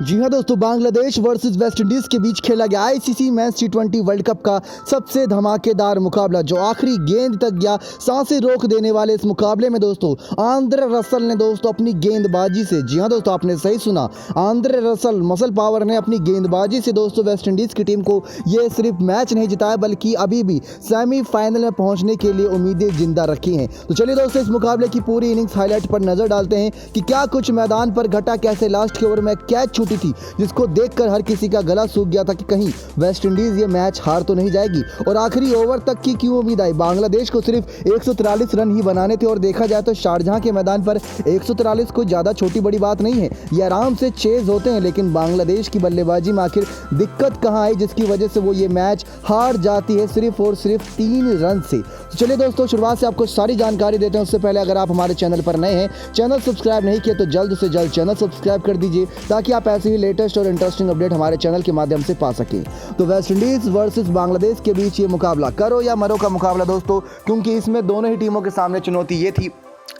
जी हाँ दोस्तों, Bangladesh versus West Indies के बीच खेला गया आईसीसी मेंस टी20 वर्ल्ड कप का सबसे धमाकेदार मुकाबला जो आखिरी गेंद तक गया। सांसें रोक देने वाले इस मुकाबले में दोस्तों आंद्रे रसल ने दोस्तों अपनी गेंदबाजी से, जी हाँ दोस्तों आपने सही सुना, आंद्रे रसल मसल पावर ने अपनी गेंदबाजी से दोस्तों वेस्ट इंडीज की टीम को ये सिर्फ मैच नहीं जिताया बल्कि अभी भी सेमीफाइनल में पहुंचने के लिए उम्मीदें जिंदा रखी हैं। तो चलिए दोस्तों इस मुकाबले की पूरी इनिंग्स हाईलाइट पर नजर डालते हैं कि क्या कुछ मैदान पर घटा, कैसे लास्ट के ओवर में कैच छूटी थी जिसको देखकर हर किसी का गला सूख गया था कि कहीं वेस्ट इंडीज ये मैच हार तो नहीं जाएगी, और आखिरी ओवर तक की क्यों उम्मीद आई। बांग्लादेश को सिर्फ 143 रन ही बनाने थे और देखा जाए तो शारजाह के मैदान पर 143 कोई ज़्यादा छोटी बड़ी बात नहीं है, ये आराम से चेज होते हैं। लेकिन बांग्लादेश की बल्लेबाजी में आखिर दिक्कत कहाँ आई जिसकी वजह से वो ये मैच हार जाती है सिर्फ और सिर्फ 3 रन से। तो चलिए दोस्तों शुरुआत से आपको सारी जानकारी देते हैं। उससे पहले अगर आप हमारे चैनल पर नए हैं, चैनल सब्सक्राइब नहीं किया तो जल्द से जल्द चैनल सब्सक्राइब कर दीजिए ताकि आप ऐसे ही लेटेस्ट और इंटरेस्टिंग अपडेट हमारे चैनल के माध्यम से पा सकें। तो वेस्ट इंडीज वर्सेस बांग्लादेश के बीच ये मुकाबला करो या मरो का मुकाबला दोस्तों, क्योंकि इसमें दोनों ही टीमों के सामने चुनौती ये थी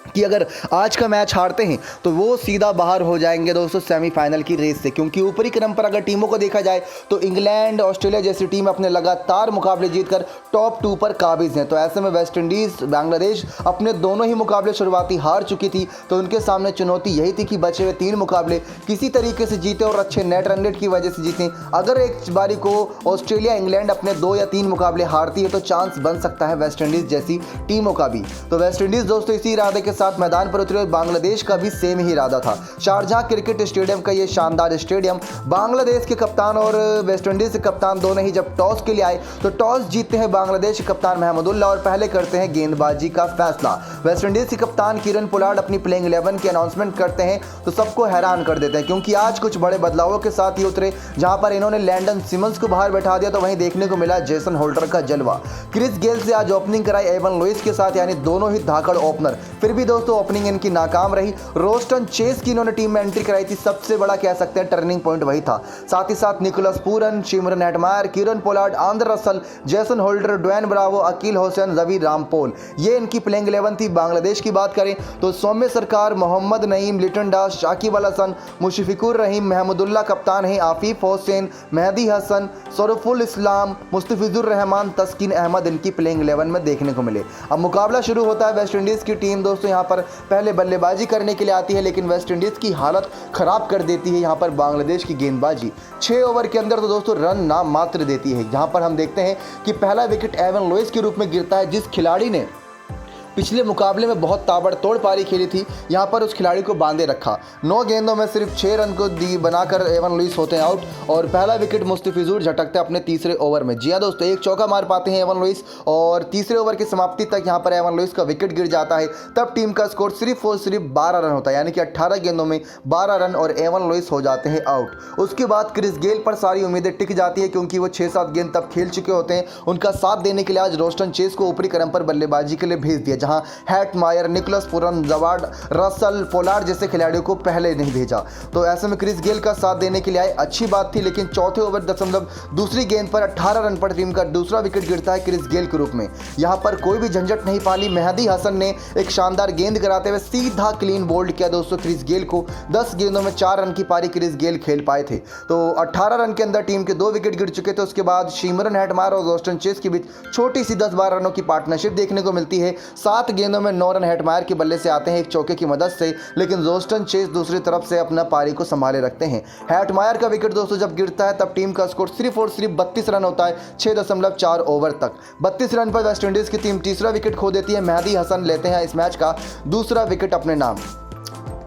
कि अगर आज का मैच हारते हैं तो वो सीधा बाहर हो जाएंगे दोस्तों सेमीफाइनल की रेस से, क्योंकि ऊपरी क्रम पर अगर टीमों को देखा जाए तो इंग्लैंड, ऑस्ट्रेलिया जैसी टीम अपने लगातार मुकाबले जीतकर टॉप 2 पर काबिज हैं। तो ऐसे में वेस्ट इंडीज, बांग्लादेश अपने दोनों ही मुकाबले शुरुआती हार चुकी थी, तो उनके सामने चुनौती यही थी कि बचे हुए 3 मुकाबले किसी तरीके से जीते और अच्छे नेट रन रेट की वजह से जीतें। अगर एक बारी को ऑस्ट्रेलिया, इंग्लैंड अपने 2 या 3 मुकाबले हारती है तो चांस बन सकता है वेस्ट इंडीज जैसी टीमों का भी। तो वेस्ट इंडीज दोस्तों इसी इरादे के साथ मैदान पर उतरे, बांग्लादेश का भी सेम ही इरादा था। शारजाह क्रिकेट स्टेडियम का ये शानदार स्टेडियम, बांग्लादेश के कप्तान और वेस्ट इंडीज के कप्तान दोनों ही जब टॉस के लिए आए तो टॉस जीतते हैं बांग्लादेश के कप्तान महमूदुल्लाह और पहले करते हैं गेंदबाजी का फैसला। वेस्ट इंडीज के कप्तान किरण पोलार्ड अपनी प्लेइंग 11 की अनाउंसमेंट करते हैं तो सबको हैरान कर देते हैं, क्योंकि आज कुछ बड़े बदलावों के साथ ही उतरे। जहां पर इन्होंने लैंडन सिमंस को बाहर बैठा दिया तो वहीं देखने को मिला जेसन होल्डर का जलवा। क्रिस गेल से आज ओपनिंग कराई एवन लुइस के साथ, यानी दोनों ही धाकड़ ओपनर। फिर भी दोस्तों ओपनिंग इनकी नाकाम रही। रोस्टन चेस की इन्होंने टीम में एंट्री कराई थी, सबसे बड़ा कह सकते हैं टर्निंग पॉइंट वही था। साथ ही साथ Nicholas Pooran, Shimron Hetmyer, Kieron Pollard, Andre Russell, Jason Holder, Dwayne Bravo, Akeal Hosein, जबीर रामपोल, ये इनकी प्लेइंग 11 थी। बांग्लादेश की बात करें तो सौम्य सरकार, मोहम्मद नईम, लिटन दास, शाकिब अल हसन, मुशफिकुर रहीम, महमूदुल्लाह कप्तान हैं, आफिफ हुसैन, मेहदी हसन, शरफुल इस्लाम, मुस्तफिजुर रहमान, तस्कीन अहमद इनकी प्लेइंग 11 में देखने को मिले। अब मुकाबला शुरू होता है। वेस्ट इंडीज की टीम दोस्तों यहाँ पर पहले बल्लेबाजी करने के लिए आती है, लेकिन वेस्ट इंडीज की हालत खराब कर देती है यहाँ पर बांग्लादेश की गेंदबाजी। 6 ओवर के अंदर तो दोस्तों रन नाम मात्र देती है। यहाँ पर हम देखते हैं कि पहला विकेट एवन लुइस के रूप में गिरता है, जिस खिलाड़ी ने पिछले मुकाबले में बहुत ताबड़तोड़ पारी खेली थी, यहाँ पर उस खिलाड़ी को बांधे रखा। 9 गेंदों में सिर्फ 6 रन को बनाकर एवन लुइस होते हैं आउट और पहला विकेट मुस्तफिजुर झटकते हैं अपने तीसरे ओवर में। जी हाँ दोस्तों, एक चौका मार पाते हैं एवन लुइस और तीसरे ओवर की समाप्ति तक यहाँ पर एवन लुइस का विकेट गिर जाता है। तब टीम का स्कोर सिर्फ और सिर्फ 12 रन होता है, यानी कि 18 गेंदों में 12 रन और एवन लुइस हो जाते हैं आउट। उसके बाद क्रिस गेल पर सारी उम्मीदें टिक जाती है, क्योंकि वो 6-7 गेंद तब खेल चुके होते हैं। उनका साथ देने के लिए आज रोस्टन चेस को ऊपरी क्रम पर बल्लेबाजी के लिए भेज दिया, जहाँ हेटमायर, निकोलस पूरन, जवार्ड, रसल, पोलार्ड जैसे खिलाड़ियों को पहले नहीं भेजा। तो ऐसे में क्रिस गेल का साथ देने के लिए आए, अच्छी बात थी। लेकिन चौथे ओवर दशमलव दूसरी गेंद पर 18 रन पर टीम का दूसरा विकेट गिरता है क्रिस गेल के रूप में। यहाँ पर कोई भी झंझट नहीं पाली। मेहदी हसन ने एक शानदार गेंद कराते हुए सीधा क्लीन बोल्ड किया दोस्तों क्रिस गेल को। 10 गेंदों में 4 रन की पारी क्रिस गेल खेल पाए थे। तो 18 रन के अंदर टीम के 2 विकेट गिर चुके थे। उसके बाद शिमरन हेटमायर और रोस्टन चेस के बीच छोटी सी 10-12 रनों की पार्टनरशिप देखने को मिलती है। 7 गेंदों में 9 रन हेटमायर के बल्ले से आते हैं एक चौके की मदद से, लेकिन रोस्टन चेस दूसरी तरफ से अपना पारी को संभाले रखते हैं। हेटमायर का विकेट दोस्तों जब गिरता है तब टीम का स्कोर सिर्फ और सिर्फ 32 रन होता है 6.4 ओवर तक। 32 रन पर वेस्ट इंडीज की टीम तीसरा विकेट खो देती है। मेहदी हसन लेते हैं इस मैच का दूसरा विकेट अपने नाम।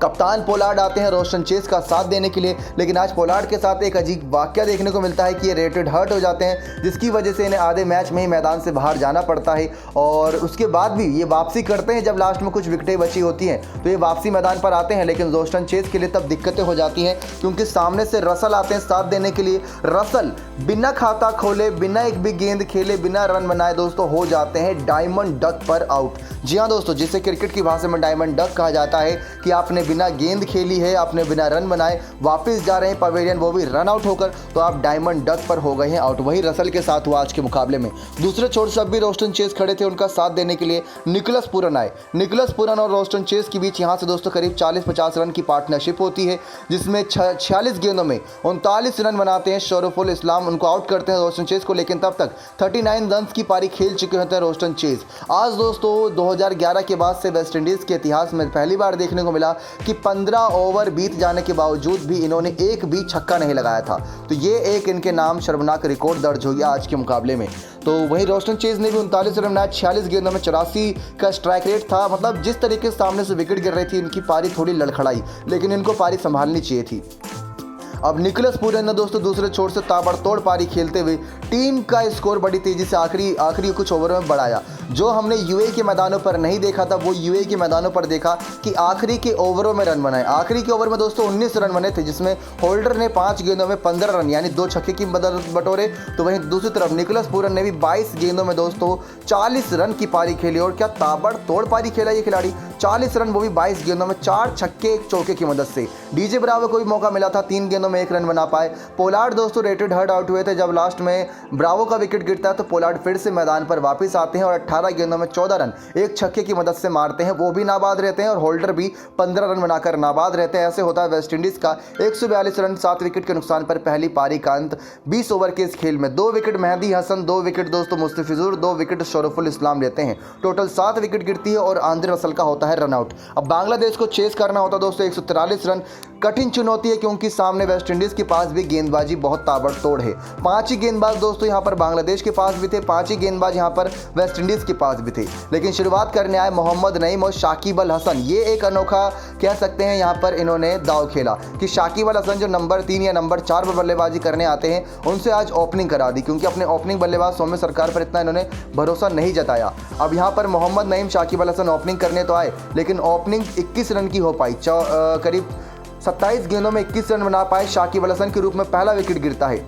कप्तान पोलार्ड आते हैं रोस्टन चेस का साथ देने के लिए, लेकिन आज पोलार्ड के साथ एक अजीब वाकया देखने को मिलता है कि ये रेटेड हर्ट हो जाते हैं, जिसकी वजह से इन्हें आधे मैच में ही मैदान से बाहर जाना पड़ता है। और उसके बाद भी ये वापसी करते हैं जब लास्ट में कुछ विकेटें बची होती हैं, तो ये वापसी मैदान पर आते हैं। लेकिन रोस्टन चेस के लिए तब दिक्कतें हो जाती हैं, क्योंकि सामने से रसल आते हैं साथ देने के लिए। रसल बिना खाता खोले, बिना एक भी गेंद खेले, बिना रन बनाए दोस्तों हो जाते हैं डायमंड डक पर आउट। जी हाँ दोस्तों, जिसे क्रिकेट की भाषा में डायमंड डक कहा जाता है कि आपने बिना गेंद खेली है, आपने बिना रन बनाए वापस जा रहे हैं पवेलियन, वो भी रन आउट होकर, तो आप डायमंड डक पर हो गए हैं आउट। वही रसल के साथ हुआ आज के मुकाबले में। दूसरे छोर से अब भी रोस्टन चेस खड़े थे उनका साथ देने के लिए। निकोलस पूरन आए। निकोलस पूरन और रोस्टन चेस के बीच यहाँ से दोस्तों करीब 40-50 रन की पार्टनरशिप होती है, जिसमें 46 गेंदों में 39 रन बनाते हैं शरीफुल इस्लाम, उनको आउट करते हैं रोस्टन चेस को। लेकिन तब तक 39 रन की पारी खेल चुके होते हैं रोस्टन चेस। आज दोस्तों 2011 के बाद से वेस्ट इंडीज़ के इतिहास में पहली बार देखने को मिला कि 15 ओवर बीत जाने के बावजूद भी इन्होंने एक भी छक्का नहीं लगाया था। तो ये एक इनके नाम शर्मनाक रिकॉर्ड दर्ज हो गया आज के मुकाबले में। तो वहीं रोस्टन चेज ने भी 39 रन बनाए, 46 गेंदों में 84 का स्ट्राइक रेट था। मतलब जिस तरीके से सामने से विकेट गिर रही थी, इनकी पारी थोड़ी लड़खड़ाई, लेकिन इनको पारी संभालनी चाहिए थी। अब निकोलस पूरन ने दोस्तों दूसरे छोर से ताबड़तोड़ पारी खेलते हुए टीम का स्कोर बड़ी तेजी से आखिरी कुछ ओवरों में बढ़ाया। जो हमने यूएई के मैदानों पर नहीं देखा था, वो यूएई के मैदानों पर देखा कि आखिरी के ओवरों में रन बनाए। आखिरी के ओवर में दोस्तों 19 रन बने थे, जिसमें होल्डर ने 5 गेंदों में 15 रन यानी 2 छक्के की बटोरे। तो वहीं दूसरी तरफ निकोलस पूरन ने भी 22 गेंदों में दोस्तों 40 रन की पारी खेली। और क्या ताबड़तोड़ पारी खेला ये खिलाड़ी, 40 रन, वो भी 22 गेंदों में, 4 छक्के एक चौके की मदद से। डीजे ब्रावो को भी मौका मिला था, 3 गेंदों में 1 रन बना पाए। पोलार्ड दोस्तों रेटेड हर्ड आउट हुए थे। जब लास्ट में ब्रावो का विकेट गिरता है तो पोलार्ड फिर से मैदान पर वापस आते हैं और 18 गेंदों में 14 रन एक छक्के की मदद से मारते हैं, वो भी नाबाद रहते हैं और होल्डर भी 15 रन बनाकर नाबाद रहते हैं। ऐसे होता है वेस्ट इंडीज का 142 रन 7 विकेट के नुकसान पर पहली पारी का अंत। 20 ओवर के इस खेल में 2 विकेट मेहदी हसन, 2 विकेट दोस्तों मुस्तफिजुर, 2 विकेट शरीफुल इस्लाम लेते हैं। टोटल 7 विकेट गिरती है और आंद्रे रसल का होता है रन आउट। अब बांग्लादेश को चेस करना होता दोस्तों 143 रन, कठिन चुनौती है क्योंकि सामने वेस्ट इंडीज के पास भी गेंदबाजी बहुत ताबड़तोड़ है। 5 ही गेंदबाज दोस्तों यहाँ पर बांग्लादेश के पास भी थे, 5 ही गेंदबाज यहाँ पर वेस्ट इंडीज के पास भी थे। लेकिन शुरुआत करने आए मोहम्मद नईम और शाकिब अल हसन। ये एक अनोखा कह सकते हैं यहाँ पर इन्होंने दाव खेला कि शाकिब अल हसन जो नंबर 3 या नंबर 4 पर बल्लेबाजी करने आते हैं, उनसे आज ओपनिंग करा दी, क्योंकि अपने ओपनिंग बल्लेबाज सौम्य सरकार पर इतना इन्होंने भरोसा नहीं जताया। अब यहाँ पर मोहम्मद नईम, शाकिब अल हसन ओपनिंग करने तो आए, लेकिन ओपनिंग 21 रन की हो पाई। करीब 27 गेंदों में 21 रन बना पाए। शाकिब अल हसन के रूप में पहला विकेट गिरता है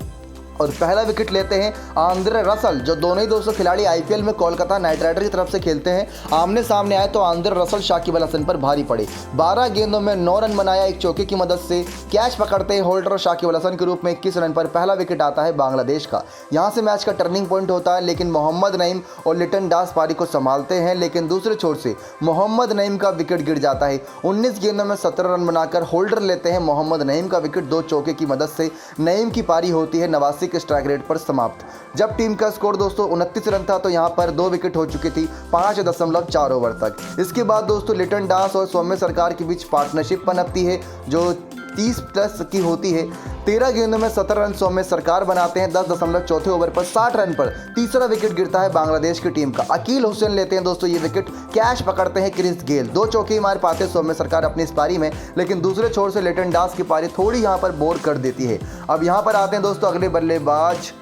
और पहला विकेट लेते हैं आंद्रे रसल। जो दोनों ही दोस्तों खिलाड़ी आईपीएल में कोलकाता नाइट राइडर की तरफ से खेलते हैं, आमने सामने आए तो आंद्रे रसल शाकिब अल हसन पर भारी पड़े। 12 गेंदों में 9 रन बनाया एक चौके की मदद से। कैच पकड़ते हैं होल्डर और शाकिब अल हसन के रूप में 21 रन पर पहला विकेट आता है बांग्लादेश का। यहाँ से मैच का टर्निंग पॉइंट होता है, लेकिन मोहम्मद नईम और लिटन दास पारी को संभालते हैं। लेकिन दूसरे छोर से मोहम्मद नईम का विकेट गिर जाता है। 19 गेंदों में 17 रन बनाकर होल्डर लेते हैं मोहम्मद नईम का विकेट 2 चौके की मदद से। नईम की पारी होती है 89 के स्ट्राइक रेट पर समाप्त। जब टीम का स्कोर दोस्तों 29 रन था तो यहाँ पर 2 विकेट हो चुकी थी 5.4 ओवर तक। इसके बाद दोस्तों लिटन दास और सौम्य सरकार के बीच पार्टनरशिप पनपती है जो 30+ की होती है। 13 गेंदों में 17 रन सौम्य सरकार बनाते हैं। 10.4 ओवर पर 60 रन पर तीसरा विकेट गिरता है बांग्लादेश की टीम का। अकील हुसैन लेते हैं दोस्तों ये विकेट। कैच पकड़ते हैं क्रिस गेल। 2 चौके ही मार पाते हैं सौम्य सरकार अपनी इस पारी में, लेकिन दूसरे छोर से लिटन दास की पारी थोड़ी यहाँ पर बोर कर देती है। अब यहाँ पर आते हैं दोस्तों अगले बल्लेबाज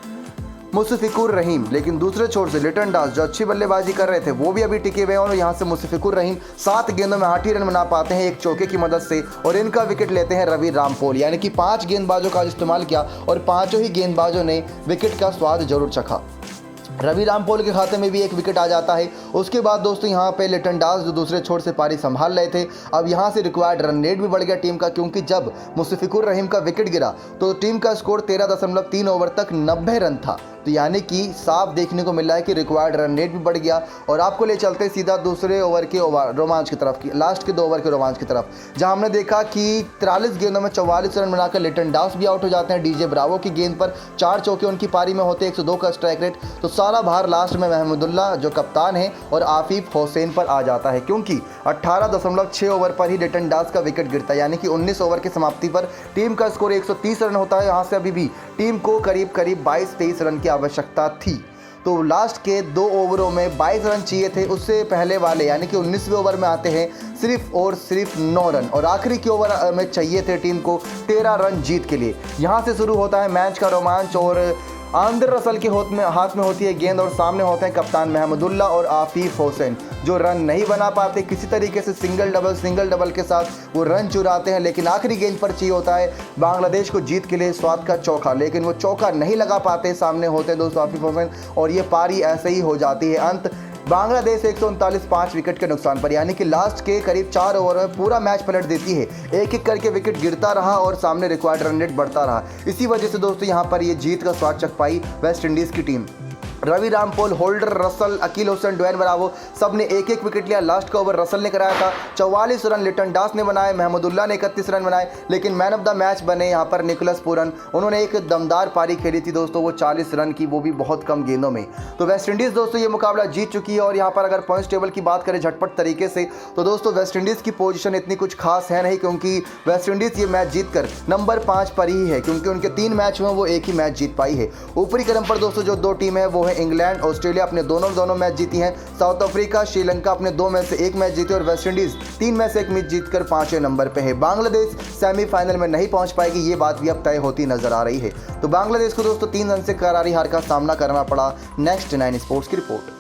मुशफिकुर रहीम। लेकिन दूसरे छोर से लिटन दास जो अच्छी बल्लेबाजी कर रहे थे वो भी अभी टिके हुए हैं और यहाँ से मुशफिकुर रहीम 7 गेंदों में 8 ही रन बना पाते हैं एक चौके की मदद से और इनका विकेट लेते हैं रवि रामपोल। यानी कि 5 गेंदबाजों का इस्तेमाल किया और 5 ही गेंदबाजों ने विकेट का स्वाद जरूर चखा। रवि रामपोल के खाते में भी एक विकेट आ जाता है। उसके बाद दोस्तों यहाँ पे लिटन दास जो दूसरे छोर से पारी संभाल रहे थे, अब यहाँ से रिक्वायर्ड रन रेट भी बढ़ गया टीम का, क्योंकि जब मुशफिकुर रहीम का विकेट गिरा तो टीम का स्कोर 13.3 ओवर तक 90 रन था। तो यानी कि साफ देखने को मिल रहा है कि रिक्वायर्ड रन रेट भी बढ़ गया। और आपको ले चलते सीधा दूसरे ओवर के रोमांच की तरफ, लास्ट के 2 ओवर के रोमांच की तरफ, जहां हमने देखा कि 43 गेंदों में 44 रन बनाकर लिटन दास भी आउट हो जाते हैं। डीजे ब्रावो की गेंद पर 4 चौके उनकी पारी में होते हैं, 102 का स्ट्राइक रेट। तो सारा भार लास्ट में महमूदुल्लाह जो कप्तान है और आफिफ हुसैन पर आ जाता है, क्योंकि 18.6 ओवर पर ही लिटन दास का विकेट गिरता है। यानी कि 19 ओवर की समाप्ति पर टीम का स्कोर 130 रन होता है। यहाँ से अभी भी टीम को करीब 22-23 रन की आवश्यकता थी। तो लास्ट के 2 ओवरों में 22 रन चाहिए थे। उससे पहले वाले यानी कि 19वें ओवर में आते हैं सिर्फ और सिर्फ 9 रन और आखिरी के ओवर में चाहिए थे टीम को 13 रन जीत के लिए। यहाँ से शुरू होता है मैच का रोमांच और आंद्रे रसल के हाथ में होती है गेंद और सामने होते हैं कप्तान महमूदुल्लाह और आफिफ हुसैन, जो रन नहीं बना पाते। किसी तरीके से सिंगल डबल के साथ वो रन चुराते हैं, लेकिन आखिरी गेंद पर चाहिए होता है बांग्लादेश को जीत के लिए स्वाद का चौका, लेकिन वो चौका नहीं लगा पाते। सामने होते हैं दोस्तों आफिफ हुसैन और ये पारी ऐसे ही हो जाती है अंत। बांग्लादेश 139 5 विकेट के नुकसान पर, यानी कि लास्ट के करीब 4 ओवर में पूरा मैच पलट देती है। एक एक करके विकेट गिरता रहा और सामने रिक्वायर्ड रन रेट बढ़ता रहा। इसी वजह से दोस्तों यहाँ पर ये जीत का स्वाद चख पाई वेस्ट इंडीज़ की team. Ravi Rampaul, Holder, Russell, Akeal Hosein, Dwayne Bravo सब ने एक एक विकेट लिया। लास्ट का ओवर रसल ने कराया था। 44 रन लिटन दास ने बनाए, महमूदुल्लाह ने 31 रन बनाए, लेकिन मैन ऑफ द मैच बने यहाँ पर निकोलस पूरन। उन्होंने एक दमदार पारी खेली थी दोस्तों, वो 40 रन की, वो भी बहुत कम गेंदों में। तो वेस्ट इंडीज़ दोस्तों ये मुकाबला जीत चुकी है। और यहाँ पर अगर पॉइंट्स टेबल की बात करें झटपट तरीके से, तो दोस्तों वेस्ट इंडीज़ की पोजीशन इतनी कुछ खास है नहीं, क्योंकि वेस्ट इंडीज़ ये मैच जीतकर नंबर 5 पर ही है, क्योंकि उनके 3 मैच में वो एक ही मैच जीत पाई है। ऊपरी क्रम पर दोस्तों जो 2 टीम है वो है इंग्लैंड, ऑस्ट्रेलिया अपने दोनों मैच जीती हैं। साउथ अफ्रीका, श्रीलंका अपने 2 में से 1 मैच जीते और वेस्ट इंडीज 3 में से 1 मैच जीतकर 5वें नंबर पे है। बांग्लादेश सेमीफाइनल में नहीं पहुंच पाएगी, ये बात भी अब तय होती नजर आ रही है। तो बांग्लादेश को दोस्तों 3 रन से करारी हार का सामना करना पड़ा। नेक्स्ट 9 स्पोर्ट्स की रिपोर्ट।